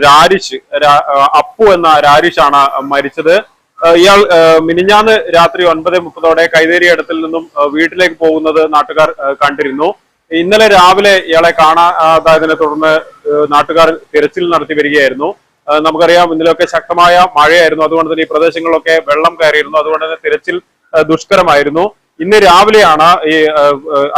രാരിഷ് അപ്പു എന്ന രാരിഷാണ് മരിച്ചത്. ഇയാൾ മിനിഞ്ഞാന്ന് രാത്രി 9:30 കൈതേരിയടത്തിൽ നിന്നും വീട്ടിലേക്ക് പോകുന്നത് നാട്ടുകാർ കണ്ടിരുന്നു. ഇന്നലെ രാവിലെ ഇയാളെ കാണാതായതിനെ തുടർന്ന് നാട്ടുകാർ തിരച്ചിൽ നടത്തി വരികയായിരുന്നു. നമുക്കറിയാം ഇന്നലെയൊക്കെ ശക്തമായ മഴയായിരുന്നു, അതുകൊണ്ട് തന്നെ ഈ പ്രദേശങ്ങളിലൊക്കെ വെള്ളം കയറിയിരുന്നു. അതുകൊണ്ട് തന്നെ തിരച്ചിൽ ദുഷ്കരമായിരുന്നു. ഇന്ന് രാവിലെയാണ്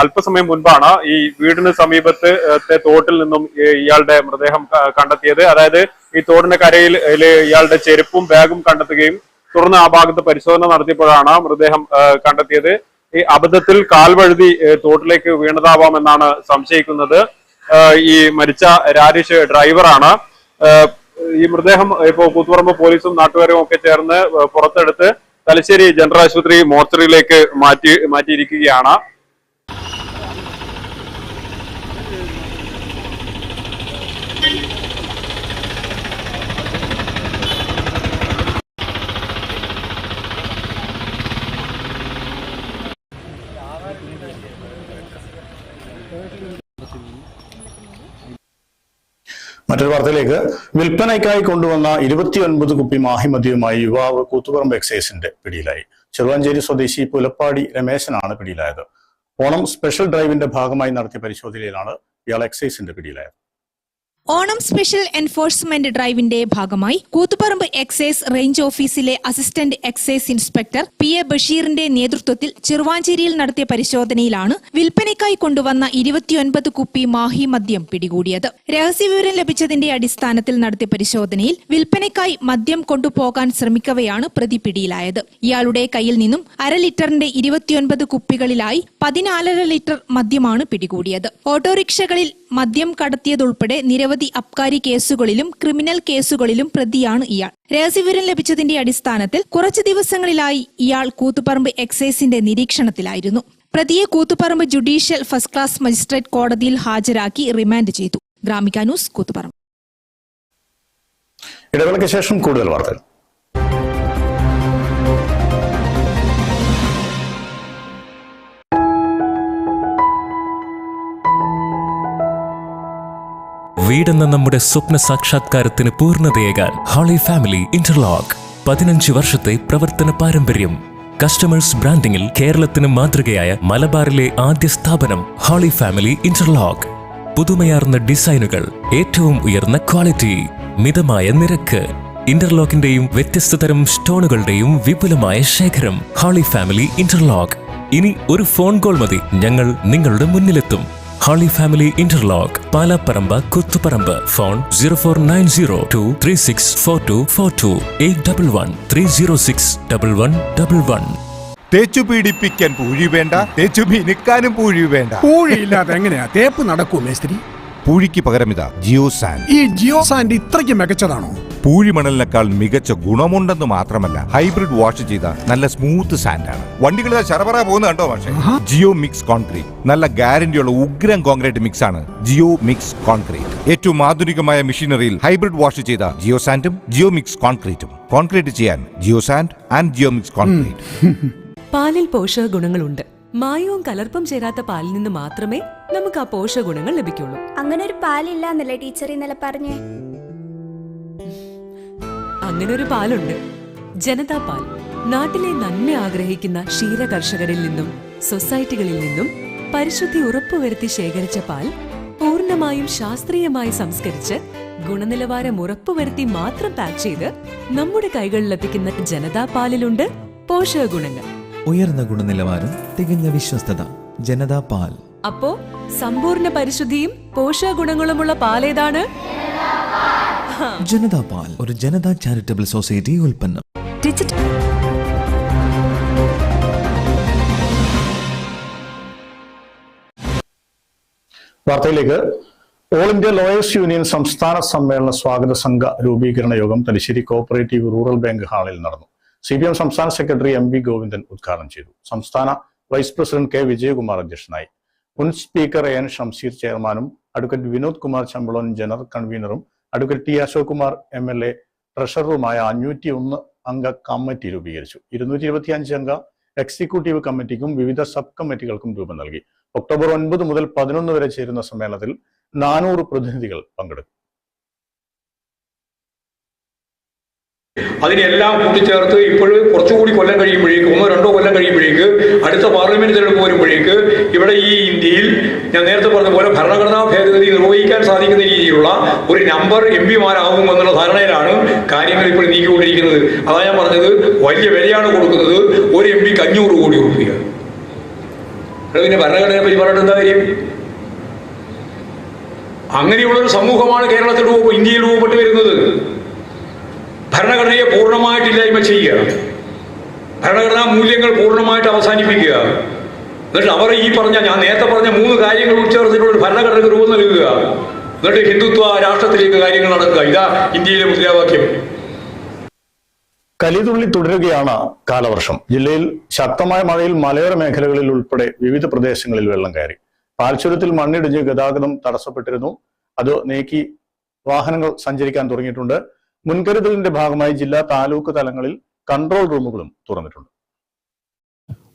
അല്പസമയം മുൻപാണ് ഈ വീടിന് സമീപത്തെ തോട്ടിൽ നിന്നും ഇയാളുടെ മൃതദേഹം കണ്ടെത്തിയത്. അതായത് ഈ തോടിന്റെ കരയിൽ ഇയാളുടെ ചെരുപ്പും ബാഗും കണ്ടെത്തുകയും തുടർന്ന് ആ ഭാഗത്ത് പരിശോധന നടത്തിയപ്പോഴാണ് മൃതദേഹം കണ്ടെത്തിയത്. ഈ അബദ്ധത്തിൽ കാൽവഴുതി തോട്ടിലേക്ക് വീണതാവാം എന്നാണ് സംശയിക്കുന്നത്. ഈ മരിച്ച രാരിഷ് ഡ്രൈവറാണ്. ഈ മൃതദേഹം ഇപ്പോൾ കൂത്തുപറമ്പ് പോലീസും നാട്ടുകാരും ഒക്കെ ചേർന്ന് പുറത്തെടുത്ത് തലശ്ശേരി ജനറൽ ആശുപത്രി മോർച്ചറിയിലേക്ക് മാറ്റിയിരിക്കുകയാണ്. മറ്റൊരു വാർത്തയിലേക്ക്, വിൽപ്പനയ്ക്കായി കൊണ്ടുവന്ന 29 കുപ്പി മാഹിമദ്യവുമായി യുവാവ് കൂത്തുപറമ്പ് എക്സൈസിന്റെ പിടിയിലായി. ചെറുവാഞ്ചേരി സ്വദേശി പുലപ്പാടി രമേശനാണ് പിടിയിലായത്. ഓണം സ്പെഷ്യൽ ഡ്രൈവിന്റെ ഭാഗമായി നടത്തിയ പരിശോധനയിലാണ് ഇയാൾ എക്സൈസിന്റെ പിടിയിലായത്. ഓണം സ്പെഷ്യൽ എൻഫോഴ്സ്മെന്റ് ഡ്രൈവിന്റെ ഭാഗമായി കൂത്തുപറമ്പ് എക്സൈസ് റേഞ്ച് ഓഫീസിലെ അസിസ്റ്റന്റ് എക്സൈസ് ഇൻസ്പെക്ടർ PA ബഷീറിന്റെ നേതൃത്വത്തിൽ ചെറുവാഞ്ചേരിയിൽ നടത്തിയ പരിശോധനയിലാണ് വിൽപ്പനയ്ക്കായി കൊണ്ടുവന്ന 29 കുപ്പി മാഹി മദ്യം പിടികൂടിയത്. രഹസ്യവിവരം ലഭിച്ചതിന്റെ അടിസ്ഥാനത്തിൽ നടത്തിയ പരിശോധനയിൽ വിൽപ്പനയ്ക്കായി മദ്യം കൊണ്ടുപോകാൻ ശ്രമിക്കവെയാണ് പ്രതി പിടിയിലായത്. ഇയാളുടെ കയ്യിൽ നിന്നും 1/2 ലിറ്ററിന്റെ 29 കുപ്പികളിലായി 14.5 ലിറ്റർ മദ്യമാണ് പിടികൂടിയത്. ഓട്ടോറിക്ഷകളിൽ മദ്യം കടത്തിയതുൾപ്പെടെ നിരവധി അബ്കാരി കേസുകളിലും ക്രിമിനൽ കേസുകളിലും പ്രതിയാണ് ഇയാൾ. രഹസ്യവിവരം ലഭിച്ചതിന്റെ അടിസ്ഥാനത്തിൽ കുറച്ചു ദിവസങ്ങളിലായി ഇയാൾ കൂത്തുപറമ്പ് എക്സൈസിന്റെ നിരീക്ഷണത്തിലായിരുന്നു. പ്രതിയെ Koothuparamba judicial first class magistrate കോടതിയിൽ ഹാജരാക്കി റിമാൻഡ് ചെയ്തു. ഗ്രാമിക ന്യൂസ്, കൂത്തുപറമ്പ്. ഇടവേളയ്ക്ക് ശേഷം കൂടുതൽ വാർത്തകൾ. വീടെന്ന നമ്മുടെ സ്വപ്ന സാക്ഷാത്കാരത്തിന് പൂർണ്ണതയേകാൻ ഹോളി ഫാമിലി ഇന്റർലോക്ക് 15 വർഷത്തെ പ്രവർത്തന പാരമ്പര്യം. കസ്റ്റമേഴ്സ് ബ്രാൻഡിംഗിൽ കേരളത്തിന് മാതൃകയായ മലബാറിലെ ആദ്യ സ്ഥാപനം ഹോളി ഫാമിലി ഇന്റർലോക്ക്. പുതുമയാർന്ന ഡിസൈനുകൾ, ഏറ്റവും ഉയർന്ന ക്വാളിറ്റി, മിതമായ നിരക്ക്, ഇന്റർലോക്കിന്റെയും വ്യത്യസ്ത തരം സ്റ്റോണുകളുടെയും വിപുലമായ ശേഖരം. Holy Family Interlock. ഇനി ഒരു ഫോൺ കോൾ മതി, ഞങ്ങൾ നിങ്ങളുടെ മുന്നിലെത്തും. Holy Family Interlock, Palapparamba, Koothuparamba. Phone 04902364242811 3061111. തേച്ചു പീഡിപ്പിക്കാൻ പൂഴി വേണ്ട, തേച്ചു മിനുക്കാനും പൂഴി വേണ്ട. പൂഴിയില്ലാതെ എങ്ങനെയാ തേപ്പ് നടക്കൂ മേസ്ത്രി? പൂഴിക്ക് പകരം ഇതാ ജിയോ സാൻഡ്. ഈ ജിയോ സാൻഡ് ഇത്രയ്ക്ക് മികച്ചതാണോ? പൂഴിമണലിനേക്കാൾ മികച്ച ഗുണമുണ്ടെന്ന് മാത്രമല്ല, ഹൈബ്രിഡ് വാഷ് ചെയ്ത നല്ല സ്മൂത്ത് സാൻഡാണ്. വണ്ടികൾ ശരപറ പോകുന്ന കണ്ടോ? പക്ഷേ ജിയോ മിക്സ് കോൺക്രീറ്റ് നല്ല ഗ്യാരണ്ടിയുള്ള ഉഗ്രം കോൺക്രീറ്റ് മിക്സ് ആണ്. ജിയോ മിക്സ് കോൺക്രീറ്റ് ഏറ്റവും ആധുനികമായ മെഷീനറിയിൽ ഹൈബ്രിഡ് വാഷ് ചെയ്ത ജിയോ സാൻഡും ജിയോ മിക്സ് കോൺക്രീറ്റും. കോൺക്രീറ്റ് ചെയ്യാൻ geo sand and geo mix concrete. പാലിൽ പോഷക ഗുണങ്ങളുണ്ട്. മായവും കലർപ്പും ചേരാത്ത പാലിൽ നിന്ന് മാത്രമേ നമുക്ക് ആ പോഷക ഗുണങ്ങൾ ലഭിക്കുള്ളൂ. അങ്ങനെ ഒരു പാലില്ല എന്നല്ലേ ടീച്ചർ ഇന്നലെ പറഞ്ഞേ? അങ്ങനെ ഒരു പാലുണ്ട്, ജനതാ പാൽ. നാട്ടിലെ നന്മ ആഗ്രഹിക്കുന്ന ക്ഷീര കർഷകരിൽ നിന്നും സൊസൈറ്റികളിൽ നിന്നും പരിശുദ്ധി ഉറപ്പുവരുത്തി ശേഖരിച്ച പാൽ പൂർണ്ണമായും ശാസ്ത്രീയമായി സംസ്കരിച്ച് ഗുണനിലവാരം ഉറപ്പുവരുത്തി മാത്രം പാക്ക് ചെയ്ത് നമ്മുടെ കൈകളിൽ ലഭിക്കുന്ന ജനതാ പാലിലുണ്ട് പോഷക ഗുണങ്ങൾ. ഉയർന്ന ഗുണനിലവാരം, തികഞ്ഞ വിശ്വസ്തത, ജനതാ പാൽ. അപ്പോ സമ്പൂർണ്ണ പരിശുദ്ധിയും പോഷക ഗുണങ്ങളുമുള്ള പാലേതാണ്? ജനതാ പാൽ, ഒരു ജനതാ ചാരിറ്റബിൾ സൊസൈറ്റി ഉൽപ്പന്നം. വാർത്തയിലേക്ക്. ഓൾ ഇന്ത്യ ലോയേഴ്സ് യൂണിയൻ സംസ്ഥാന സമ്മേളന സ്വാഗത സംഘ രൂപീകരണ യോഗം തലശ്ശേരി കോഓപ്പറേറ്റീവ് റൂറൽ ബാങ്ക് ഹാളിൽ നടന്നു. CPM സംസ്ഥാന സെക്രട്ടറി MB ഗോവിന്ദൻ ഉദ്ഘാടനം ചെയ്തു. സംസ്ഥാന വൈസ് പ്രസിഡന്റ് K വിജയകുമാർ അധ്യക്ഷനായി. മുൻ സ്പീക്കർ AN ഷംസീർ ചെയർമാനും അഡ്വക്കേറ്റ് വിനോദ് കുമാർ ചമ്പളോൻ ജനറൽ കൺവീനറും advocate T Ashok Kumar MLA ട്രഷററുമായ 501 അംഗ കമ്മിറ്റി രൂപീകരിച്ചു. 225 അംഗ എക്സിക്യൂട്ടീവ് കമ്മിറ്റിക്കും വിവിധ സബ് കമ്മിറ്റികൾക്കും രൂപം നൽകി. ഒക്ടോബർ 9 മുതൽ 11 വരെ ചേരുന്ന സമ്മേളനത്തിൽ 400 പ്രതിനിധികൾ പങ്കെടുക്കും. അതിനെല്ലാം കൂട്ടിച്ചേർത്ത് ഇപ്പോഴും കുറച്ചുകൂടി കൊല്ലം കഴിയുമ്പോഴേക്ക് 1-2 കൊല്ലം കഴിയുമ്പോഴേക്ക് അടുത്ത പാർലമെന്റ് തെരഞ്ഞെടുപ്പ് വരുമ്പോഴേക്ക് ഇവിടെ ഈ ഇന്ത്യയിൽ ഞാൻ നേരത്തെ പറഞ്ഞ പോലെ ഭരണഘടനാ ഭേദഗതി നിർവഹിക്കാൻ സാധിക്കുന്ന രീതിയിലുള്ള ഒരു നമ്പർ എംപിമാരാകുമെന്നുള്ള ധാരണയിലാണ് കാര്യങ്ങൾ ഇപ്പോൾ നീക്കിക്കൊണ്ടിരിക്കുന്നത്. അതാണ് ഞാൻ പറഞ്ഞത്, വലിയ വിലയാണ് കൊടുക്കുന്നത് ഒരു എംപിക്ക് 500 കോടി രൂപ. പിന്നെ ഭരണഘടനയെ പറ്റി പറഞ്ഞിട്ട് എന്താ കാര്യം? അങ്ങനെയുള്ളൊരു സമൂഹമാണ് കേരളത്തിൽ ഇന്ത്യയിൽ രൂപപ്പെട്ട് വരുന്നത്. ഭരണഘടനയെ പൂർണ്ണമായിട്ടില്ലായ്മ ചെയ്യുക, ഭരണഘടനാ മൂല്യങ്ങൾ പൂർണ്ണമായിട്ട് അവസാനിപ്പിക്കുക, എന്നിട്ട് അവർ ഈ ഞാൻ നേരത്തെ പറഞ്ഞ 3 കാര്യങ്ങൾ ഉൾച്ചേർത്തിട്ടുള്ള ഒരു ഭരണഘടനയ്ക്ക് രൂപം നൽകുക, എന്നിട്ട് ഹിന്ദുത്വ രാഷ്ട്രത്തിലേക്ക് കാര്യങ്ങൾ നടക്കുക. ഇതാ ഇന്ത്യയിലെ മുദ്രാവാക്യം. കലിതുള്ളി തുടരുകയാണ് കാലവർഷം. ജില്ലയിൽ ശക്തമായ മഴയിൽ മലയോര മേഖലകളിൽ ഉൾപ്പെടെ വിവിധ പ്രദേശങ്ങളിൽ വെള്ളം കയറി. പാൽച്ചുരത്തിൽ മണ്ണിടിഞ്ഞ് ഗതാഗതം തടസ്സപ്പെട്ടിരുന്നു. അത് നീക്കി വാഹനങ്ങൾ സഞ്ചരിക്കാൻ തുടങ്ങിയിട്ടുണ്ട്. മുൻകരുതലിന്റെ ഭാഗമായി ജില്ലാ താലൂക്ക് തലങ്ങളിൽ കൺട്രോൾ റൂമുകളും തുറന്നിട്ടുണ്ട്.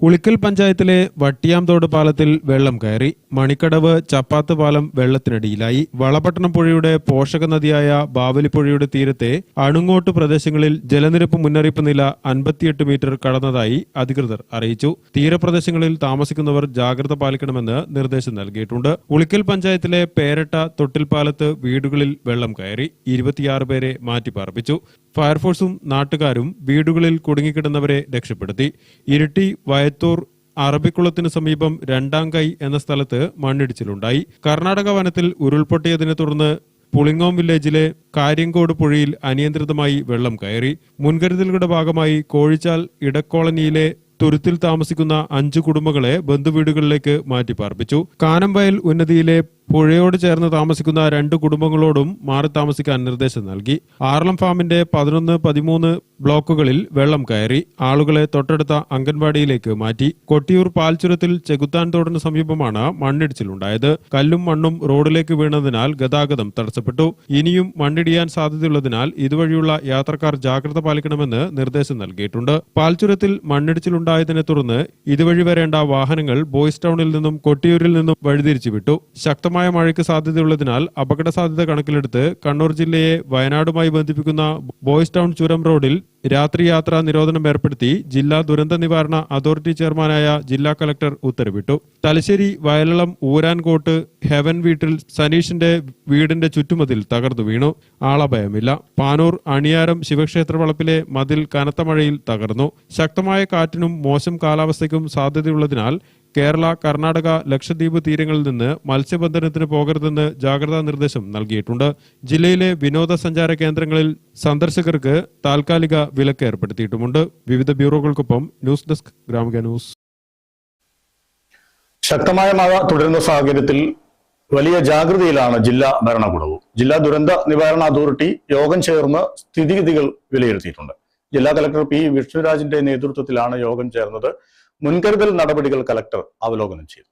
ഉളിക്കൽ പഞ്ചായത്തിലെ വട്ടിയാംതോട് പാലത്തിൽ വെള്ളം കയറി. മണിക്കടവ് ചപ്പാത്ത് പാലം വെള്ളത്തിനടിയിലായി. വളപട്ടണം പുഴയുടെ പോഷക നദിയായ ബാവലിപ്പുഴയുടെ തീരത്തെ അണുങ്ങോട്ട് പ്രദേശങ്ങളിൽ ജലനിരപ്പ് മുന്നറിയിപ്പ് നില 58 മീറ്റർ കടന്നതായി അധികൃതർ അറിയിച്ചു. തീരപ്രദേശങ്ങളിൽ താമസിക്കുന്നവർ ജാഗ്രത പാലിക്കണമെന്ന് നിർദ്ദേശം നൽകിയിട്ടുണ്ട്. ഉളിക്കൽ പഞ്ചായത്തിലെ പേരട്ട തൊട്ടിൽപ്പാലത്ത് വീടുകളിൽ വെള്ളം കയറി. 26 പേരെ മാറ്റിപ്പാർപ്പിച്ചു. ഫയർഫോഴ്സും നാട്ടുകാരും വീടുകളിൽ കുടുങ്ങിക്കിടന്നവരെ രക്ഷപ്പെടുത്തി. ഇരിട്ടി വയത്തൂർ അറബിക്കുളത്തിന് സമീപം രണ്ടാംകൈ എന്ന സ്ഥലത്ത് മണ്ണിടിച്ചിലുണ്ടായി. കർണാടക വനത്തിൽ ഉരുൾപൊട്ടിയതിനെ തുടർന്ന് പുളിങ്ങോം വില്ലേജിലെ കാര്യങ്കോട് പുഴയിൽ അനിയന്ത്രിതമായി വെള്ളം കയറി. മുൻകരുതലുകളുടെ ഭാഗമായി കോഴിച്ചാൽ ഇടക്കോളനിയിലെ തുരുത്തിൽ താമസിക്കുന്ന 5 കുടുംബങ്ങളെ ബന്ധുവീടുകളിലേക്ക് മാറ്റിപ്പാർപ്പിച്ചു. കാനംവയൽ ഉന്നതിയിലെ പുഴയോട് ചേർന്ന് താമസിക്കുന്ന 2 കുടുംബങ്ങളോടും മാറി താമസിക്കാൻ നിർദ്ദേശം നൽകി. ആർളം ഫാമിന്റെ 11, 13 ബ്ലോക്കുകളിൽ വെള്ളം കയറി. ആളുകളെ തൊട്ടടുത്ത അംഗൻവാടിയിലേക്ക് മാറ്റി. കൊട്ടിയൂർ പാൽച്ചുരത്തിൽ ചെകുത്താൻ തോടിന് സമീപമാണ് മണ്ണിടിച്ചിലുണ്ടായത്. കല്ലും മണ്ണും റോഡിലേക്ക് വീണതിനാൽ ഗതാഗതം തടസ്സപ്പെട്ടു. ഇനിയും മണ്ണിടിയാൻ സാധ്യതയുള്ളതിനാൽ ഇതുവഴിയുള്ള യാത്രക്കാർ ജാഗ്രത പാലിക്കണമെന്ന് നിർദ്ദേശം നൽകിയിട്ടുണ്ട്. പാൽച്ചുരത്തിൽ മണ്ണിടിച്ചിലുണ്ടായതിനെ തുടർന്ന് ഇതുവഴി വരേണ്ട വാഹനങ്ങൾ ബോയ്സ് ടൗണിൽ നിന്നും കൊട്ടിയൂരിൽ നിന്നും വഴിതിരിച്ചു വിട്ടു. ശക്തമായ മഴയ്ക്ക് സാധ്യതയുള്ളതിനാൽ അപകട സാധ്യത കണക്കിലെടുത്ത് കണ്ണൂർ ജില്ലയെ വയനാടുമായി ബന്ധിപ്പിക്കുന്ന ബോയ്സ് ടൗൺ ചുരം റോഡിൽ രാത്രി യാത്രാ നിരോധനം ഏർപ്പെടുത്തി ജില്ലാ ദുരന്ത നിവാരണ അതോറിറ്റി ചെയർമാനായ ജില്ലാ കളക്ടർ ഉത്തരവിട്ടു. തലശ്ശേരി വയലളം ഊരാൻകോട്ട് ഹെവൻ വീട്ടിൽ സനീഷിന്റെ വീടിന്റെ ചുറ്റുമതിൽ തകർന്നു വീണു. ആളഭയമില്ല. പാനൂർ അണിയാരം ശിവക്ഷേത്ര വളപ്പിലെ മതിൽ കനത്ത മഴയിൽ തകർന്നു. ശക്തമായ കാറ്റിനും മോശം കാലാവസ്ഥയ്ക്കും സാധ്യതയുള്ളതിനാൽ കേരള, കർണാടക, ലക്ഷദ്വീപ് തീരങ്ങളിൽ നിന്ന് മത്സ്യബന്ധനത്തിന് പോകരുതെന്ന് ജാഗ്രതാ നിർദ്ദേശം നൽകിയിട്ടുണ്ട്. ജില്ലയിലെ വിനോദസഞ്ചാര കേന്ദ്രങ്ങളിൽ സന്ദർശകർക്ക് താൽക്കാലിക വിലക്ക് ഏർപ്പെടുത്തിയിട്ടുമുണ്ട്. വിവിധ ബ്യൂറോകൾക്കൊപ്പം ന്യൂസ് ഡെസ്ക് ഗ്രാമിക ന്യൂസ്. ശക്തമായ മഴ തുടരുന്ന സാഹചര്യത്തിൽ വലിയ ജാഗ്രതയിലാണ് ജില്ലാ ഭരണകൂടവും. ജില്ലാ ദുരന്ത നിവാരണ അതോറിറ്റി യോഗം ചേർന്ന് സ്ഥിതിഗതികൾ വിലയിരുത്തിയിട്ടുണ്ട്. ജില്ലാ കലക്ടർ പി വിഷ്ണുരാജിന്റെ നേതൃത്വത്തിലാണ് യോഗം ചേർന്നത്. മുൻകരുതൽ നടപടികൾ കലക്ടർ അവലോകനം ചെയ്തു.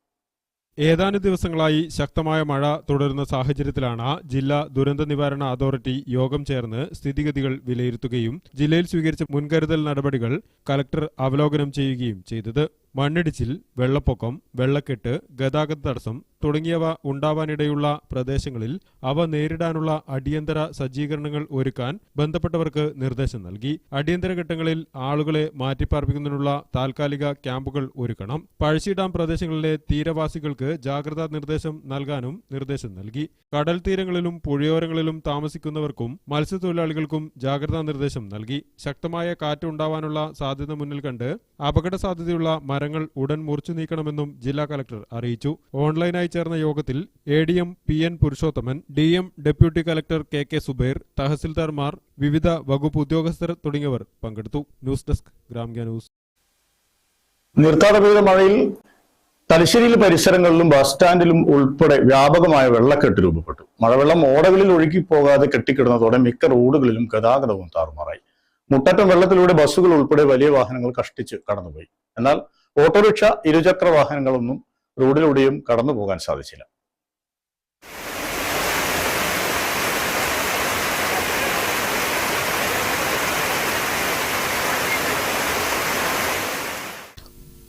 ഏതാനും ദിവസങ്ങളായി ശക്തമായ മഴ തുടരുന്ന സാഹചര്യത്തിലാണ് ജില്ലാ ദുരന്ത നിവാരണ അതോറിറ്റി യോഗം ചേർന്ന് സ്ഥിതിഗതികൾ വിലയിരുത്തുകയും ജില്ലയിൽ സ്വീകരിച്ച മുൻകരുതൽ നടപടികൾ കലക്ടർ അവലോകനം ചെയ്യുകയും ചെയ്തത്. മണ്ണിടിച്ചിൽ, വെള്ളപ്പൊക്കം, വെള്ളക്കെട്ട്, ഗതാഗത തടസ്സം തുടങ്ങിയവ ഉണ്ടാവാനിടയുള്ള പ്രദേശങ്ങളിൽ അവ നേരിടാനുള്ള അടിയന്തര സജ്ജീകരണങ്ങൾ ഒരുക്കാൻ ബന്ധപ്പെട്ടവർക്ക് നിർദ്ദേശം നൽകി. അടിയന്തര ഘട്ടങ്ങളിൽ ആളുകളെ മാറ്റിപ്പാർപ്പിക്കുന്നതിനുള്ള താൽക്കാലിക ക്യാമ്പുകൾ ഒരുക്കണം. പഴശ്ശി ഡാം പ്രദേശങ്ങളിലെ തീരവാസികൾക്ക് ജാഗ്രതാ നിർദ്ദേശം നൽകാനും നിർദ്ദേശം നൽകി. കടൽ തീരങ്ങളിലും പുഴയോരങ്ങളിലും താമസിക്കുന്നവർക്കും മത്സ്യത്തൊഴിലാളികൾക്കും ജാഗ്രതാ നിർദ്ദേശം നൽകി. ശക്തമായ കാറ്റ് ഉണ്ടാവാനുള്ള സാധ്യത മുന്നിൽ കണ്ട് അപകട സാധ്യതയുള്ള മരങ്ങൾ ഉടൻ മുറിച്ചു നീക്കണമെന്നും ജില്ലാ കലക്ടർ അറിയിച്ചു. ഓൺലൈനായി ചേർന്ന യോഗത്തിൽ ADM PN Purushothaman, DM deputy collector KK Zubair, തഹസിൽദാർമാർ, വിവിധ വകുപ്പ് ഉദ്യോഗസ്ഥർ തുടങ്ങിയവർ പങ്കെടുത്തു. News desk Gramika news. നിർത്താതെ പെയ്ത മഴയിൽ തലശ്ശേരിയിലെ പരിസരങ്ങളിലും ബസ് സ്റ്റാൻഡിലും ഉൾപ്പെടെ വ്യാപകമായ വെള്ളക്കെട്ട് രൂപപ്പെട്ടു. മഴവെള്ളം ഓടകളിൽ ഒഴുകിപ്പോകാതെ കെട്ടിക്കിടന്നതോടെ മിക്ക റോഡുകളിലും ഗതാഗതവും താറുമാറായി. മുട്ടറ്റം വെള്ളത്തിലൂടെ ബസ്സുകൾ ഉൾപ്പെടെ വലിയ വാഹനങ്ങൾ കഷ്ടിച്ച് കടന്നുപോയി. എന്നാൽ ഓട്ടോറിക്ഷ, ഇരുചക്ര വാഹനങ്ങളൊന്നും റോഡിലൂടെയും കടന്നു പോകാൻ സാധിച്ചില്ല.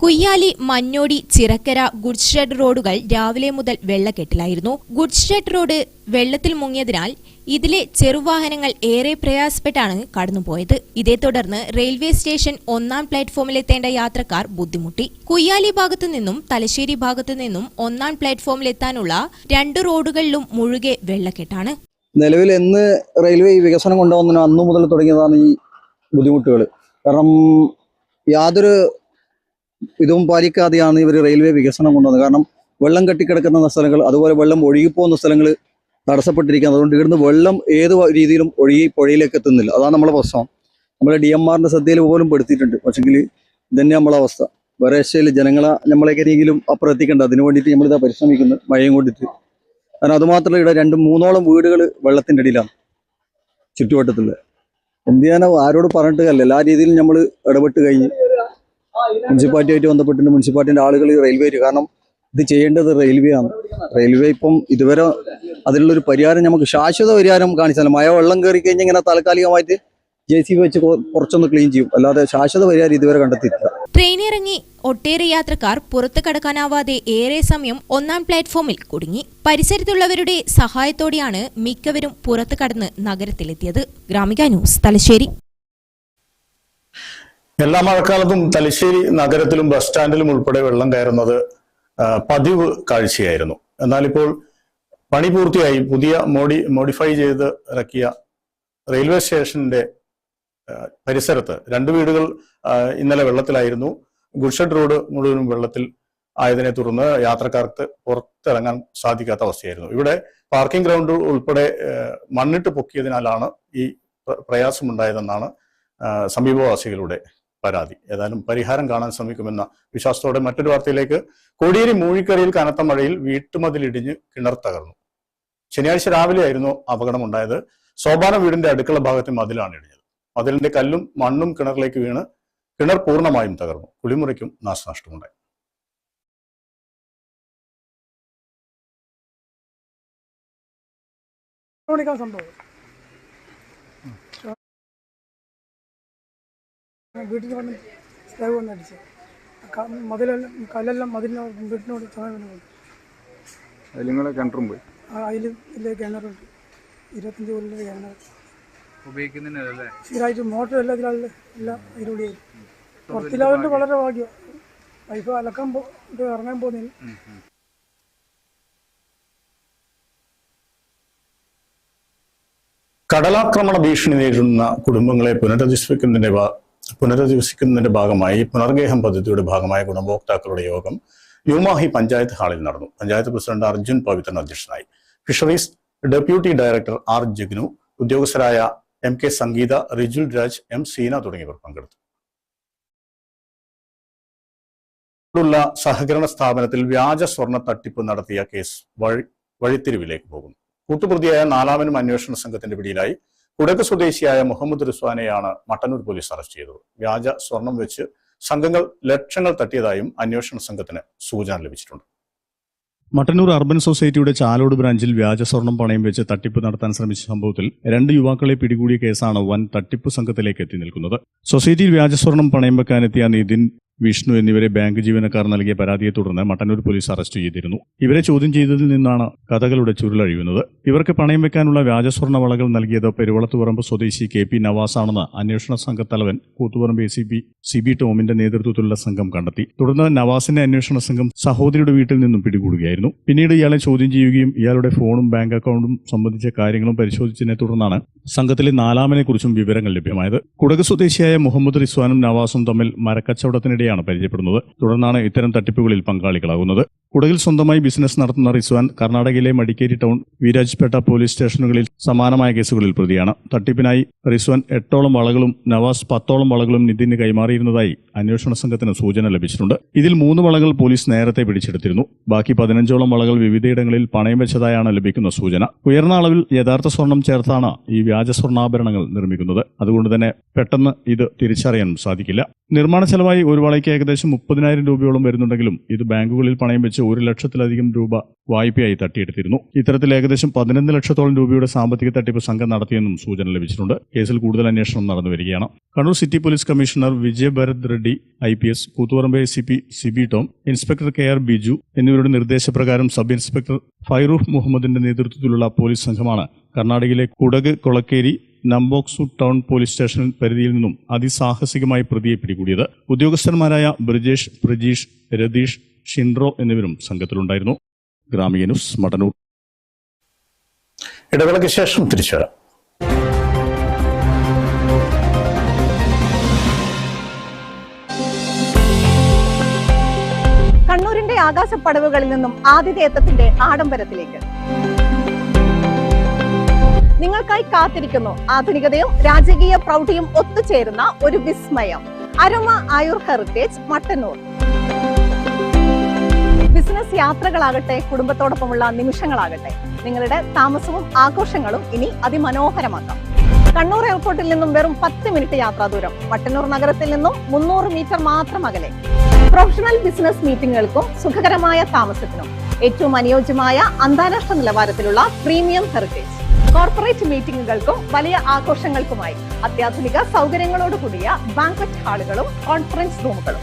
കുയ്യാലി, മഞ്ഞോടി, ചിറക്കര, ഗുഡ്സ് ഷെഡ് റോഡുകൾ രാവിലെ മുതൽ വെള്ളക്കെട്ടിലായിരുന്നു. ഗുഡ്സ് ഷെഡ് റോഡ് വെള്ളത്തിൽ മുങ്ങിയതിനാൽ ഇതിലെ ചെറുവാഹനങ്ങൾ ഏറെ പ്രയാസപ്പെട്ടാണ് കടന്നുപോയത്. ഇതേ തുടർന്ന് റെയിൽവേ സ്റ്റേഷൻ 1-ാം പ്ലാറ്റ്ഫോമിലെത്തേണ്ട യാത്രക്കാർ ബുദ്ധിമുട്ടി. കുയ്യാലി ഭാഗത്തു നിന്നും തലശ്ശേരി ഭാഗത്തു നിന്നും 1-ാം പ്ലാറ്റ്ഫോമിലെത്താനുള്ള 2 റോഡുകളിലും മുഴുകെ വെള്ളക്കെട്ടാണ്. നിലവിൽ എന്ന് റെയിൽവേ ഈ വികസനം കൊണ്ടുവന്നതിന് അന്നു മുതൽ തുടങ്ങിയതാണ് ഈ ബുദ്ധിമുട്ടുകൾ. കാരണം യാതൊരു ഇതും പാലിക്കാതെയാണ് ഇവർ റെയിൽവേ വികസനം കൊണ്ടുവന്നത്. കാരണം വെള്ളം കെട്ടിക്കിടക്കുന്ന സ്ഥലങ്ങൾ, അതുപോലെ വെള്ളം ഒഴുകിപ്പോകുന്ന സ്ഥലങ്ങൾ തടസ്സപ്പെട്ടിരിക്കുന്നത്. അതുകൊണ്ട് ഇവിടുന്ന് വെള്ളം ഏത് രീതിയിലും ഒഴുകി പുഴയിലേക്ക് എത്തുന്നില്ല. അതാണ് നമ്മളെ പ്രശ്നം. നമ്മളെ DMRന്റെ ശ്രദ്ധയിൽ പോലും പെടുത്തിയിട്ടുണ്ട്. പക്ഷെങ്കിൽ ഇതന്നെ നമ്മളെ അവസ്ഥ. വേറെ രക്ഷയിൽ ജനങ്ങളെ നമ്മളേക്ക് രീതിയിലും അപ്പുറം എത്തിക്കേണ്ട. അതിനു വേണ്ടിയിട്ട് നമ്മളിതാ പരിശ്രമിക്കുന്നത്, മഴയും കൊണ്ടിട്ട്. കാരണം അതുമാത്രമല്ല, ഇവിടെ 2-3ഓളം വീടുകൾ വെള്ളത്തിൻ്റെ അടിയിലാണ് ചുറ്റുവട്ടത്തുള്ളത്. എന്ത് ചെയ്യാനോ ആരോട് പറഞ്ഞിട്ട് കാര്യമില്ല. എല്ലാ രീതിയിലും നമ്മൾ ഇടപെട്ട് കഴിഞ്ഞ് മുനിസിപ്പാലിറ്റിയായിട്ട് ബന്ധപ്പെട്ടിട്ട് മുനിസിപ്പാലിറ്റിൻ്റെ ആളുകൾ റെയിൽവേ, കാരണം ഇത് ചെയ്യേണ്ടത് റെയിൽവേ ആണ്. റെയിൽവേ ഇപ്പം ഇതുവരെ അതിനുള്ളൊരു പരിഹാരം, നമുക്ക് ശാശ്വത പരിഹാരം കാണിച്ചാൽ മഴ വെള്ളം കയറി കഴിഞ്ഞാൽ ഇങ്ങനെ താൽക്കാലികമായിട്ട് JCB വെച്ച് കുറച്ചൊന്ന് ക്ലീൻ ചെയ്യും. അല്ലാതെ ശാശ്വത പരിഹാരം ഇതുവരെ കണ്ടെത്തിയിട്ടില്ല. ട്രെയിനിറങ്ങി ഒട്ടേറെ യാത്രക്കാർ പുറത്തു കടക്കാനാവാതെ ഏറെ സമയം 1-ാം പ്ലാറ്റ്ഫോമിൽ കുടുങ്ങി. പരിസരത്തുള്ളവരുടെ സഹായത്തോടെയാണ് മിക്കവരും പുറത്തു കടന്ന് നഗരത്തിലെത്തിയത്. ഗ്രാമിക ന്യൂസ്, തലശ്ശേരി. എല്ലാ മഴക്കാലത്തും തലശ്ശേരി നഗരത്തിലും ബസ് സ്റ്റാൻഡിലും ഉൾപ്പെടെ വെള്ളം കയറുന്നത് പതിവ് കാഴ്ചയായിരുന്നു. എന്നാൽ ഇപ്പോൾ പണി പൂർത്തിയായി പുതിയ മോഡിഫൈ ചെയ്ത് ഇറക്കിയ റെയിൽവേ സ്റ്റേഷന്റെ പരിസരത്ത് 2 വീടുകൾ ഇന്നലെ വെള്ളത്തിലായിരുന്നു. ഗുഡ്ഷെഡ് റോഡ് മുഴുവനും വെള്ളത്തിൽ ആയതിനെ തുടർന്ന് യാത്രക്കാർക്ക് പുറത്തിറങ്ങാൻ സാധിക്കാത്ത അവസ്ഥയായിരുന്നു. ഇവിടെ പാർക്കിംഗ് ഗ്രൗണ്ട് ഉൾപ്പെടെ മണ്ണിട്ട് പൊക്കിയതിനാലാണ് ഈ പ്രയാസമുണ്ടായതെന്നാണ് സമീപവാസികളുടെ പരാതി. ഏതായാലും പരിഹാരം കാണാൻ ശ്രമിക്കുമെന്ന വിശ്വാസത്തോടെ മറ്റൊരു വാർത്തയിലേക്ക്. കോടിയേരി മൂഴിക്കരയിൽ കനത്ത മഴയിൽ വീട്ടുമതിലിടിഞ്ഞ് കിണർ തകർന്നു. ശനിയാഴ്ച രാവിലെയായിരുന്നു അപകടമുണ്ടായത്. സോപാന വീടിന്റെ അടുക്കള ഭാഗത്തെ മതിലാണ് ഇടിഞ്ഞത്. മതിലിന്റെ കല്ലും മണ്ണും കിണറിലേക്ക് വീണ് കിണർ പൂർണ്ണമായും തകർന്നു. കുളിമുറിക്കും നാശനഷ്ടമുണ്ടായി. വീട്ടിൽ വന്ന് സ്ലാബ് വന്ന് അടിച്ച് മതിലെല്ലാം കല്ലെല്ലാം മതിലിന് വീട്ടിനോട് അതിൽ നിങ്ങളെ കിണറും പോയി. അതിൽ ഇല്ലേ കിണറുണ്ട്, 25 കൊല്ലം കിണർ ഉപയോഗിക്കുന്നില്ലല്ലേ. സ്ഥിരമായിട്ട് മോട്ടർ എല്ലാത്തിലുള്ള എല്ലാം അതിലൂടെയായി. പുറത്തില്ലാതെ വളരെ ഭാഗ്യം. പൈപ്പ് അലക്കാൻ ഇറങ്ങാൻ പോകുന്നില്ല. കടലാക്രമണ ഭീഷണി നേരിടുന്ന കുടുംബങ്ങളെ പുനരധിവസിക്കുന്നതിന്റെ ഭാഗമായി പുനർഗേഹം പദ്ധതിയുടെ ഭാഗമായ ഗുണഭോക്താക്കളുടെ യോഗം ന്യൂമാഹി പഞ്ചായത്ത് ഹാളിൽ നടന്നു. പഞ്ചായത്ത് പ്രസിഡന്റ് അർജുൻ പവിത്രൻ അധ്യക്ഷനായി. Fisheries deputy director R. ജഗ്നു, ഉദ്യോഗസ്ഥരായ MK സംഗീത, റിജുൽ രാജ്, M. സീന തുടങ്ങിയവർ പങ്കെടുത്തു. ുള്ള സഹകരണ സ്ഥാപനത്തിൽ വ്യാജ സ്വർണ്ണ തട്ടിപ്പ് നടത്തിയ കേസ് വഴിത്തിരിവിലേക്ക് പോകുന്നു. കൂട്ടുപ്രതിയായ 4-ാമനും അന്വേഷണ സംഘത്തിന്റെ പിടിയിലായി. കുടക് സ്വദേശിയായ മുഹമ്മദ് റിസ്വാനെയാണ് മട്ടന്നൂർ പോലീസ് അറസ്റ്റ് ചെയ്തത്. വ്യാജ സ്വർണം വെച്ച് സംഘങ്ങൾ ലക്ഷങ്ങൾ തട്ടിയതായും അന്വേഷണ സംഘത്തിന് സൂചന ലഭിച്ചിട്ടുണ്ട്. മട്ടന്നൂർ അർബൻ സൊസൈറ്റിയുടെ ചാലോട് ബ്രാഞ്ചിൽ വ്യാജ സ്വർണം പണയം വെച്ച് തട്ടിപ്പ് നടത്താൻ ശ്രമിച്ച സംഭവത്തിൽ 2 യുവാക്കളെ പിടികൂടിയ കേസാണ് വൻ തട്ടിപ്പ് സംഘത്തിലേക്ക് എത്തി നിൽക്കുന്നത്. സൊസൈറ്റിയിൽ വ്യാജ സ്വർണം പണയം വെക്കാനെത്തിയ നിതിൻ, വിഷ്ണു എന്നിവരെ ബാങ്ക് ജീവനക്കാർ നൽകിയ പരാതിയെ തുടർന്ന് മട്ടന്നൂർ പോലീസ് അറസ്റ്റ് ചെയ്തിരുന്നു. ഇവരെ ചോദ്യം ചെയ്തതിൽ നിന്നാണ് കഥകളുടെ ചുരുളഴിയുന്നത്. ഇവർക്ക് പണയം വെക്കാനുള്ള വ്യാജസ്വർണ്ണ വളകൾ നൽകിയത് പെരുവളത്തുപറമ്പ് സ്വദേശി KP നവാസ് ആണെന്ന് അന്വേഷണ സംഘത്തലവൻ കൂത്തുപറമ്പ് ACP CB ടോമിന്റെ നേതൃത്വത്തിലുള്ള സംഘം കണ്ടെത്തി. തുടർന്ന് നവാസിന്റെ അന്വേഷണ സംഘം സഹോദരിയുടെ വീട്ടിൽ നിന്നും പിടികൂടുകയായിരുന്നു. പിന്നീട് ഇയാളെ ചോദ്യം ചെയ്യുകയും ഇയാളുടെ ഫോണും ബാങ്ക് അക്കൗണ്ടും സംബന്ധിച്ച കാര്യങ്ങളും പരിശോധിച്ചതിനെ തുടർന്നാണ് സംഘത്തിലെ 4-ാമനെ കുറിച്ചും വിവരങ്ങൾ ലഭ്യമായത്. കുടക് സ്വദേശിയായ മുഹമ്മദ് റിസ്വാനും നവാസും തമ്മിൽ മരക്കച്ചവടത്തിനിടെ പരിചയപ്പെടുന്നത്. തുടർന്നാണ് ഇത്തരം തട്ടിപ്പുകളിൽ പങ്കാളികളാകുന്നത്. കുടകിൽ സ്വന്തമായി ബിസിനസ് നടത്തുന്ന റിസ്വാൻ കർണാടകയിലെ മടിക്കേരി ടൗൺ, വീരാജ്പേട്ട പോലീസ് സ്റ്റേഷനുകളിൽ സമാനമായ കേസുകളിൽ പ്രതിയാണ്. തട്ടിപ്പിനായി റിസ്വാൻ 8ഓളം വളകളും നവാസ് 10ഓളം വളകളും നിതിന് കൈമാറിയിരുന്നതായി അന്വേഷണ സംഘത്തിന് സൂചന ലഭിച്ചിട്ടുണ്ട്. ഇതിൽ 3 വളകൾ പോലീസ് നേരത്തെ പിടിച്ചെടുത്തിരുന്നു. ബാക്കി 15ഓളം വളകൾ വിവിധയിടങ്ങളിൽ പണയം വെച്ചതായാണ് ലഭിക്കുന്ന സൂചന. ഉയർന്ന അളവിൽ യഥാർത്ഥ സ്വർണം ചേർത്താണ് ഈ വ്യാജ സ്വർണ്ണാഭരണങ്ങൾ നിർമ്മിക്കുന്നത്. അതുകൊണ്ട് തന്നെ പെട്ടെന്ന് ഇത് തിരിച്ചറിയാൻ സാധിക്കില്ല. നിർമ്മാണ ചെലവായി ഒരു വളയ്ക്ക് ഏകദേശം 30,000 രൂപയോളം വരുന്നുണ്ടെങ്കിലും ഇത് ബാങ്കുകളിൽ പണയം വെച്ച് 1 ലക്ഷത്തിലധികം രൂപ വായ്പയായി തട്ടിയെടുത്തിരുന്നു. ഇത്തരത്തിൽ ഏകദേശം 11 ലക്ഷത്തോളം രൂപയുടെ സാമ്പത്തിക തട്ടിപ്പ് സംഘം നടത്തിയെന്നും സൂചന ലഭിച്ചിട്ടുണ്ട്. കേസിൽ കൂടുതൽ അന്വേഷണം നടന്നുവരികയാണ്. Kannur city police commissioner Vijayabharath Reddy IPS, Koothuparamba ACP Sibi Tom, inspector KR Biju എന്നിവരുടെ നിർദ്ദേശപ്രകാരം സബ് ഇൻസ്പെക്ടർ ഫൈറൂഖ് മുഹമ്മദിന്റെ നേതൃത്വത്തിലുള്ള പോലീസ് സംഘമാണ് കർണാടകയിലെ കുടക് കൊളക്കേരി നംബോക്സു ടൗൺ പോലീസ് സ്റ്റേഷൻ പരിധിയിൽ നിന്നും അതിസാഹസികമായി പ്രതിയെ പിടികൂടിയത്. ഉദ്യോഗസ്ഥന്മാരായ ബ്രിജേഷ്, പ്രജീഷ്, രതീഷ്, ഷിൻഡ്രോ എന്നിവരും സംഘത്തിലുണ്ടായിരുന്നു. ഗ്രാമിക ന്യൂസ്, മട്ടന്നൂർ. ഇടവേളയ്ക്ക് ശേഷം തിരിച്ചു വരാം. കണ്ണൂരിന്റെ ആകാശപ്പടവുകളിൽ നിന്നും ആതിഥേയത്വത്തിന്റെ ആഡംബരത്തിലേക്ക് നിങ്ങൾക്കായി കാത്തിരിക്കുന്നു ആധുനികതയും രാജകീയ പ്രൗഢിയും ഒത്തുചേരുന്ന ഒരു വിസ്മയം. അരോമ ആയുർ ഹെറിറ്റേജ്, മട്ടന്നൂർ. ബിസിനസ് യാത്രകളാകട്ടെ, കുടുംബത്തോടൊപ്പമുള്ള നിമിഷങ്ങളാകട്ടെ, നിങ്ങളുടെ താമസവും ആഘോഷങ്ങളും ഇനി അതിമനോഹരമാക്കാം. കണ്ണൂർ എയർപോർട്ടിൽ നിന്നും വെറും 10 മിനിറ്റ് യാത്രാ ദൂരം, മട്ടന്നൂർ നഗരത്തിൽ നിന്നും 300 മീറ്റർ മാത്രം അകലെ. പ്രൊഫഷണൽ ബിസിനസ് മീറ്റിംഗുകൾക്കും സുഖകരമായ താമസത്തിനും ഏറ്റവും അനുയോജ്യമായ അന്താരാഷ്ട്ര നിലവാരത്തിലുള്ള പ്രീമിയം ഹെറിറ്റേജ്. കോർപ്പറേറ്റ് മീറ്റിംഗുകൾക്കും വലിയ ആഘോഷങ്ങൾക്കുമായി അത്യാധുനിക സൗകര്യങ്ങളോട് കൂടിയ ബാങ്ക്വറ്റ് ഹാളുകളും കോൺഫറൻസ് റൂമുകളും.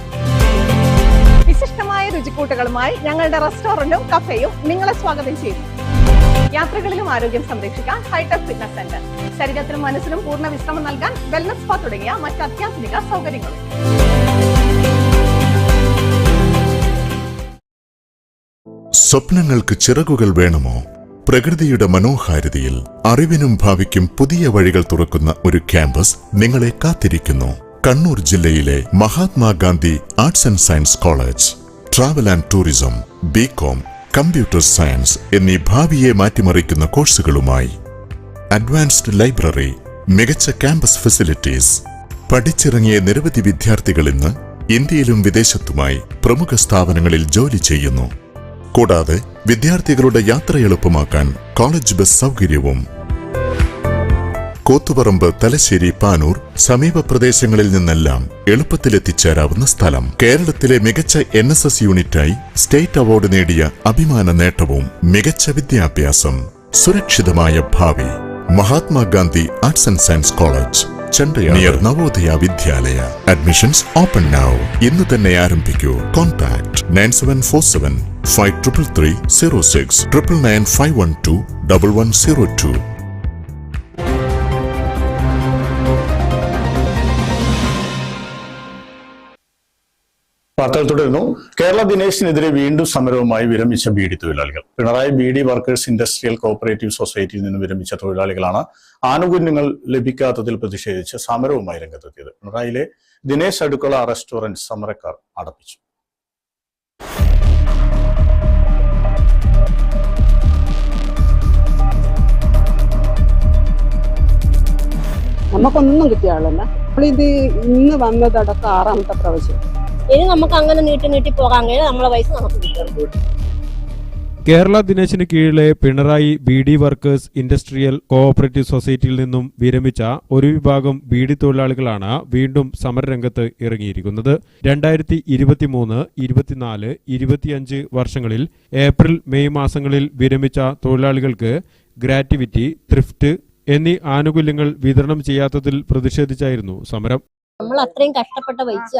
വിശിഷ്ടമായ രുചിക്കൂട്ടുകളുമായി ഞങ്ങളുടെ റെസ്റ്റോറന്റും കഫേയും നിങ്ങളെ സ്വാഗതം ചെയ്യുന്നു. യാത്രകളിലും ആരോഗ്യം സംരക്ഷിക്കാൻ ഹൈടെക് ഫിറ്റ്നസ് സെന്റർ, ശരീരത്തിനും മനസ്സിനും പൂർണ്ണ വിശ്രമം നൽകാൻ വെൽനസ് സ്പാ തുടങ്ങിയ മറ്റ് അത്യാധുനിക സൗകര്യങ്ങളും. സ്വപ്നങ്ങൾക്ക് ചിറകുകൾ വേണമോ? പ്രകൃതിയുടെ മനോഹാരിതയിൽ അറിവിനും ഭാവിക്കും പുതിയ വഴികൾ തുറക്കുന്ന ഒരു ക്യാമ്പസ് നിങ്ങളെ കാത്തിരിക്കുന്നു. കണ്ണൂർ ജില്ലയിലെ Mahatma Gandhi arts and science college. Travel and tourism, BCom, computer science എന്നീ ഭാവിയെ മാറ്റിമറിക്കുന്ന കോഴ്സുകളുമായി. അഡ്വാൻസ്ഡ് ലൈബ്രറി, മികച്ച ക്യാമ്പസ് ഫെസിലിറ്റീസ്. പഠിച്ചിറങ്ങിയ നിരവധി വിദ്യാർത്ഥികൾ ഇന്ന് ഇന്ത്യയിലും വിദേശത്തുമായി പ്രമുഖ സ്ഥാപനങ്ങളിൽ ജോലി ചെയ്യുന്നു. കൂടാതെ വിദ്യാർത്ഥികളുടെ യാത്ര എളുപ്പമാക്കാൻ കോളേജ് ബസ് സൗകര്യവും. കൂത്തുപറമ്പ്, തലശ്ശേരി, പാനൂർ സമീപ പ്രദേശങ്ങളിൽ നിന്നെല്ലാം എളുപ്പത്തിൽ എത്തിച്ചേരാവുന്ന സ്ഥലം. കേരളത്തിലെ മികച്ച NSS യൂണിറ്റായി സ്റ്റേറ്റ് അവാർഡ് നേടിയ അഭിമാന നേട്ടവും. മികച്ച വിദ്യാഭ്യാസം, സുരക്ഷിതമായ ഭാവി. Mahatma Gandhi arts and science college, Chandayar, near Navodaya Vidyalaya. Admissions open now. ഇന്ന് തന്നെ ആരംഭിക്കൂ. കോൺടാക്ട് 9747 5333 06 999 512 1102. വാർത്തകൾ തുടരുന്നു. കേരള ദിനേശിനെതിരെ വീണ്ടും സമരവുമായി വിരമിച്ച ബീഡി തൊഴിലാളികൾ. Pinarayi beedi workers industrial cooperative സൊസൈറ്റിയിൽ നിന്ന് വിരമിച്ച തൊഴിലാളികളാണ് ആനുകൂല്യങ്ങൾ ലഭിക്കാത്തതിൽ പ്രതിഷേധിച്ച് സമരവുമായി രംഗത്തെത്തിയത്. പിണറായിയിലെ ദിനേശ് അടുക്കള റെസ്റ്റോറന്റ് സമരക്കാർ അടപ്പിച്ചു. നമുക്കൊന്നും കിട്ടിയ ആളല്ല. നമ്മളിത് ഇന്ന് വന്നതടക്കം 6ാമത്തെ പ്രാവശ്യം. ഇനി നമുക്ക് അങ്ങനെ നീട്ടി പോകാൻ കഴിയും. നമ്മളെ പൈസ നമുക്ക് കിട്ടും. കേരള ദിനേശിന് കീഴിലെ Pinarayi beedi workers industrial cooperative സൊസൈറ്റിയിൽ നിന്നും വിരമിച്ച ഒരു വിഭാഗം ബീഡി തൊഴിലാളികളാണ് വീണ്ടും സമരരംഗത്ത് ഇറങ്ങിയിരിക്കുന്നത്. 2023, 24, 25 വർഷങ്ങളിൽ ഏപ്രിൽ, മെയ് മാസങ്ങളിൽ വിരമിച്ച തൊഴിലാളികൾക്ക് ഗ്രാറ്റുവിറ്റി, ത്രിഫ്റ്റ് എന്നീ ആനുകൂല്യങ്ങൾ വിതരണം ചെയ്യാത്തതിൽ പ്രതിഷേധിച്ചായിരുന്നു സമരം. നമ്മൾ അത്രയും കഷ്ടപ്പെട്ട പൈസ,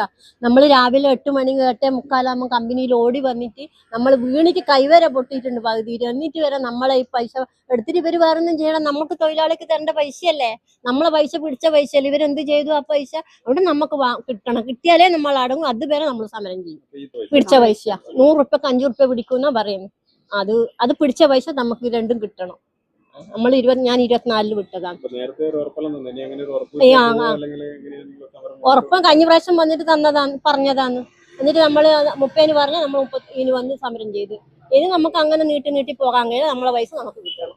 നമ്മൾ രാവിലെ 8 മണി 8:45 കമ്പനിയിൽ ഓടി വന്നിട്ട് നമ്മൾ വീണിട്ട് കൈവരെ പൊട്ടിയിട്ടുണ്ട് പകുതി. എന്നിട്ട് വരെ നമ്മളെ ഈ പൈസ എടുത്തിട്ട് ഇവർ വേറൊന്നും ചെയ്യണം. നമുക്ക് തൊഴിലാളിക്ക് തരേണ്ട പൈസയല്ലേ, നമ്മളെ പൈസ പിടിച്ച പൈസയല്ലേ. ഇവരെന്ത് ചെയ്തു ആ പൈസ? അവിടെ നമുക്ക് കിട്ടണം. കിട്ടിയാലേ നമ്മൾ അടങ്ങും. അതുവരെ നമ്മൾ സമരം ചെയ്യും. പിടിച്ച പൈസ 100 റുപ്യക്ക് 5 റുപ്യ പിടിക്കുമെന്നാ പറയുന്നത്. അത് പിടിച്ച പൈസ നമുക്ക് രണ്ടും കിട്ടണം. നമ്മൾ ഞാൻ 24 വിട്ടതാണ്. ഉറപ്പം കഴിഞ്ഞ പ്രാവശ്യം വന്നിട്ട് പറഞ്ഞതാണ്. എന്നിട്ട് നമ്മള് 30 പറഞ്ഞ നമ്മൾ 30 വന്ന് സമരം ചെയ്ത്. ഇനി നമുക്ക് അങ്ങനെ നീട്ടി പോകാൻ കഴിയും. നമ്മളെ പൈസ നമുക്ക് കിട്ടണം.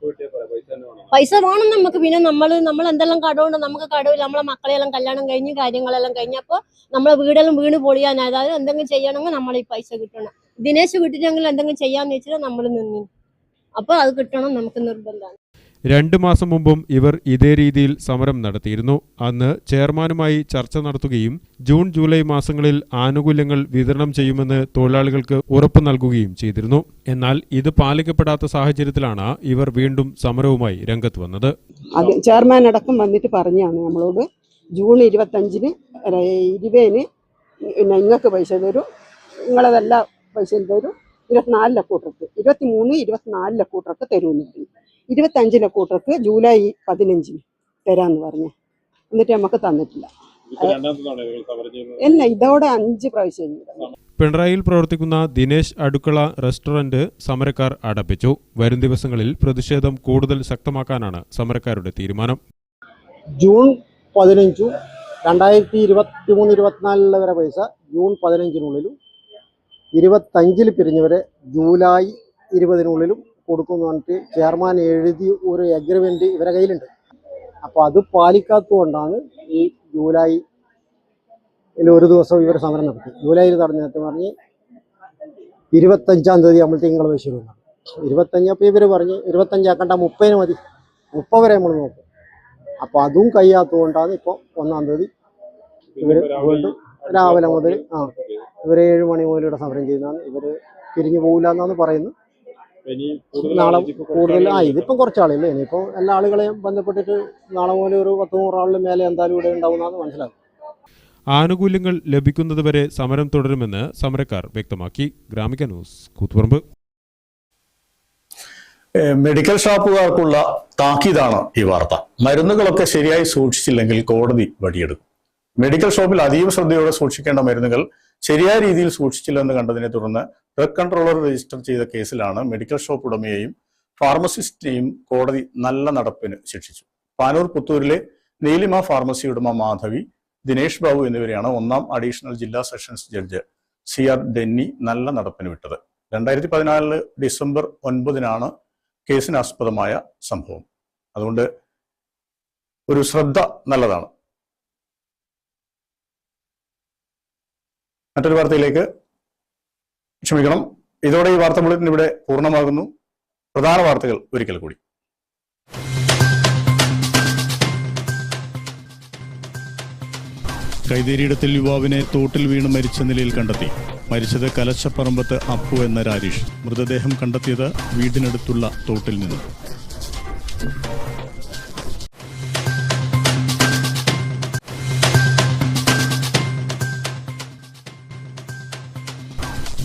പൈസ വേണം നമുക്ക്. പിന്നെ നമ്മൾ എന്തെല്ലാം കടമുണ്ട്. നമുക്ക് കടവില്ല. നമ്മളെ മക്കളെല്ലാം കല്യാണം കഴിഞ്ഞ് കാര്യങ്ങളെല്ലാം കഴിഞ്ഞപ്പോ നമ്മളെ വീടെല്ലാം വീണ് പൊളിയാൻ, അതായത് എന്തെങ്കിലും ചെയ്യണമെങ്കിൽ നമ്മൾ ഈ പൈസ കിട്ടണം. ദിനേശ് കിട്ടിയിട്ടെങ്കിൽ എന്തെങ്കിലും ചെയ്യാന്ന് വെച്ചാൽ നമ്മൾ നിന്നു. അപ്പൊ അത് കിട്ടണം, നമുക്ക് നിർബന്ധമാണ്. 2 മാസം മുമ്പും ഇവർ ഇതേ രീതിയിൽ സമരം നടത്തിയിരുന്നു. അന്ന് ചെയർമാനുമായി ചർച്ച നടത്തുകയും ജൂൺ ജൂലൈ മാസങ്ങളിൽ ആനുകൂല്യങ്ങൾ വിതരണം ചെയ്യുമെന്ന് തൊഴിലാളികൾക്ക് ഉറപ്പു നൽകുകയും ചെയ്തിരുന്നു. എന്നാൽ ഇത് പാലിക്കപ്പെടാത്ത സാഹചര്യത്തിലാണ് ഇവർ വീണ്ടും സമരവുമായി രംഗത്ത് വന്നത്. ചെയർമാൻ അടക്കം വന്നിട്ട് പറഞ്ഞാണ് നമ്മളോട് ജൂൺ 25-ന് 20-ന് നിങ്ങൾക്ക് പൈസ തരും, നിങ്ങളതെല്ലാ പൈസയും തരും, 24 ലക്കൂട്ടർക്ക് 23, 24 ലക്കൂട്ടർക്ക് തരുമെന്ന് പറഞ്ഞു. 25 ലക്കൂട്ടർക്ക് ജൂലൈ 15-ന് തരാമെന്ന് പറഞ്ഞു. എന്നിട്ട് നമുക്ക് തന്നിട്ടില്ല. അല്ല, ഇതോടെ 5 പ്രാവശ്യം. പിണറായിയിൽ പ്രവർത്തിക്കുന്ന ദിനേശ് അടുക്കള റെസ്റ്റോറന്റ് സമരക്കാർ അടപ്പിച്ചു. വരും ദിവസങ്ങളിൽ പ്രതിഷേധം കൂടുതൽ ശക്തമാക്കാനാണ് സമരക്കാരുടെ തീരുമാനം. ജൂൺ 15 2023-24 വരെ പൈസ ജൂൺ 15-നുള്ളിലും 25-ൽ പിരിഞ്ഞവരെ ജൂലൈ 20-നുള്ളിലും കൊടുക്കുമെന്ന് പറഞ്ഞിട്ട് ചെയർമാൻ എഴുതി ഒരു എഗ്രിമെന്റ് ഇവരെ കയ്യിലുണ്ട്. അപ്പോൾ അത് പാലിക്കാത്തതുകൊണ്ടാണ് ഈ ജൂലൈയിൽ ഒരു ദിവസം ഇവർ സമരം നടത്തി. ജൂലൈയിൽ നടന്നിട്ട് പറഞ്ഞ് 25-ാം തീയതി നമ്മൾ തിങ്കൾ പൈസ എന്നാണ്. 25 അപ്പോൾ ഇവർ പറഞ്ഞ് 25 ആക്കണ്ട 30-ന് മതി, 30 വരെ നമ്മൾ നോക്കും. അപ്പോൾ അതും കഴിയാത്തതുകൊണ്ടാണ് ഇപ്പോൾ 1-ാം തീയതി ഇവർ വീണ്ടും രാവിലെ മുതൽ ഇവർ 7 മണി മുതൽ ഇവിടെ സമരം ചെയ്യുന്നതാണ്. ഇവർ പിരിഞ്ഞു പോകില്ല എന്നാണ് പറയുന്നത്. നാളെ കൂടുതൽ ഇതിപ്പം കുറച്ചാളില്ലേ, ഇനിയിപ്പോൾ എല്ലാ ആളുകളെയും ബന്ധപ്പെട്ടിട്ട് നാളെ മുതൽ ഒരു 10-100 ആളിന് മേലെ എന്തായാലും ഇവിടെ ഉണ്ടാവുന്നതാണ് മനസ്സിലാക്കും. ആനുകൂല്യങ്ങൾ ലഭിക്കുന്നതുവരെ സമരം തുടരുമെന്ന് സമരക്കാർ വ്യക്തമാക്കി. ഗ്രാമിക ന്യൂസ്, കൂത്തുപറമ്പ്. മെഡിക്കൽ ഷോപ്പുകാർക്കുള്ള താക്കീതാണ് ഈ വാർത്ത. മരുന്നുകളൊക്കെ ശരിയായി സൂക്ഷിച്ചില്ലെങ്കിൽ കോടതി വടിയെടുക്കും. മെഡിക്കൽ ഷോപ്പിൽ അതീവ ശ്രദ്ധയോടെ സൂക്ഷിക്കേണ്ട മരുന്നുകൾ ശരിയായ രീതിയിൽ സൂക്ഷിച്ചില്ലെന്ന് കണ്ടതിനെ തുടർന്ന് ഡ്രഗ് കൺട്രോളർ രജിസ്റ്റർ ചെയ്ത കേസിലാണ് മെഡിക്കൽ ഷോപ്പ് ഉടമയെയും ഫാർമസിസ്റ്റിനെയും കോടതി നല്ല നടപ്പിന് ശിക്ഷിച്ചു. പാനൂർ പുത്തൂരിലെ നീലിമ ഫാർമസി ഉടമ മാധവി, ദിനേഷ് ബാബു എന്നിവരെയാണ് 1-ാം അഡീഷണൽ ജില്ലാ സെഷൻസ് ജഡ്ജ് CR ഡെന്നി നല്ല നടപ്പിന് വിട്ടത്. 2014 ഡിസംബർ 9-നാണ് കേസിനാസ്പദമായ സംഭവം. അതുകൊണ്ട് ഒരു ശ്രദ്ധ നല്ലതാണ്. മറ്റൊരു വാർത്തയിലേക്ക്, ക്ഷമിക്കണം, ഇതോടെ ഈ വാർത്താ ബുള്ളറ്റിൻ ഇവിടെ പൂർണ്ണമാകുന്നു. പ്രധാന വാർത്തകൾ ഒരിക്കൽ കൂടി. കൈതേരിയിടത്തിൽ യുവാവിനെ തോട്ടിൽ വീണ് മരിച്ച നിലയിൽ കണ്ടെത്തി. മരിച്ചത് കലശപ്പറമ്പത്ത് അപ്പു എന്ന രാരീഷ്. മൃതദേഹം കണ്ടെത്തിയത് വീടിനടുത്തുള്ള തോട്ടിൽ നിന്നും.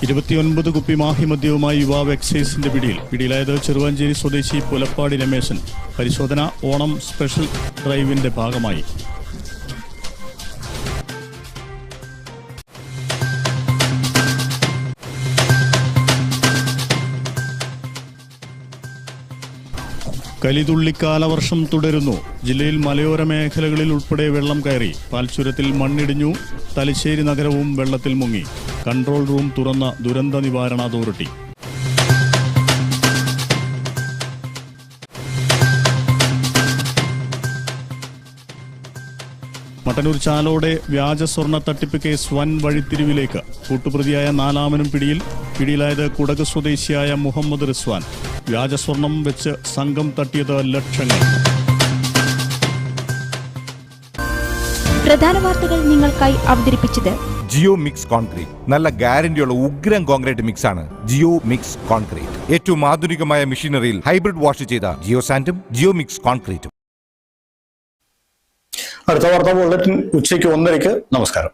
ഇരുപത്തിയൊൻപത് കുപ്പി മാഹി മദ്യവുമായി യുവാവ് എക്സൈസിന്റെ പിടിയിലായത് ചെറുവാഞ്ചേരി സ്വദേശി പുലപ്പാടി രമേശൻ. പരിശോധന ഓണം സ്പെഷ്യൽ ഡ്രൈവിന്റെ ഭാഗമായി. കലിതുള്ളി കാലവർഷം തുടരുന്നു. ജില്ലയിൽ മലയോര മേഖലകളിൽ ഉൾപ്പെടെ വെള്ളം കയറി. പാൽച്ചുരത്തിൽ മണ്ണിടിഞ്ഞു. തലശ്ശേരി നഗരവും വെള്ളത്തിൽ മുങ്ങി. കൺട്രോൾ റൂം തുറന്ന ദുരന്ത നിവാരണ അതോറിറ്റി. മട്ടന്നൂർ ചാലോടെ വ്യാജ സ്വർണ്ണ തട്ടിപ്പ് കേസ് വൻ വഴിത്തിരിവിലേക്ക്. കൂട്ടുപ്രതിയായ 4-മനും പിടിയിലായത് കുടക് സ്വദേശിയായ മുഹമ്മദ് റിസ്വാൻ. വ്യാജസ്വർണം വെച്ച് സംഘം തട്ടിയത് ലക്ഷങ്ങൾ. പ്രധാന വാർത്തകൾ നിങ്ങൾക്കായി അവതരിപ്പിച്ചത് ജിയോ മിക്സ് കോൺക്രീറ്റ്. നല്ല ഗ്യാരണ്ടിയുള്ള ഉഗ്രൻ കോൺക്രീറ്റ് മിക്സ് ആണ് ജിയോ മിക്സ് കോൺക്രീറ്റ്. ഏറ്റവും ആധുനികമായ മെഷീനറിയിൽ ഹൈബ്രിഡ് വാഷ് ചെയ്ത ജിയോ സാൻഡും ജിയോ മിക്സ് കോൺക്രീറ്റും. അടുത്ത വാർത്താ ബുള്ളറ്റിൻ ഉച്ചയ്ക്ക് 1:30. നമസ്കാരം.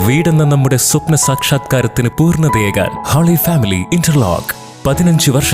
വീടെന്ന നമ്മുടെ സ്വപ്ന സാക്ഷാത്കാരത്തിന് പൂർണ്ണതയേകാൻ ഹോളി ഫാമിലി ഇന്റർലോക്ക് 15 വർഷം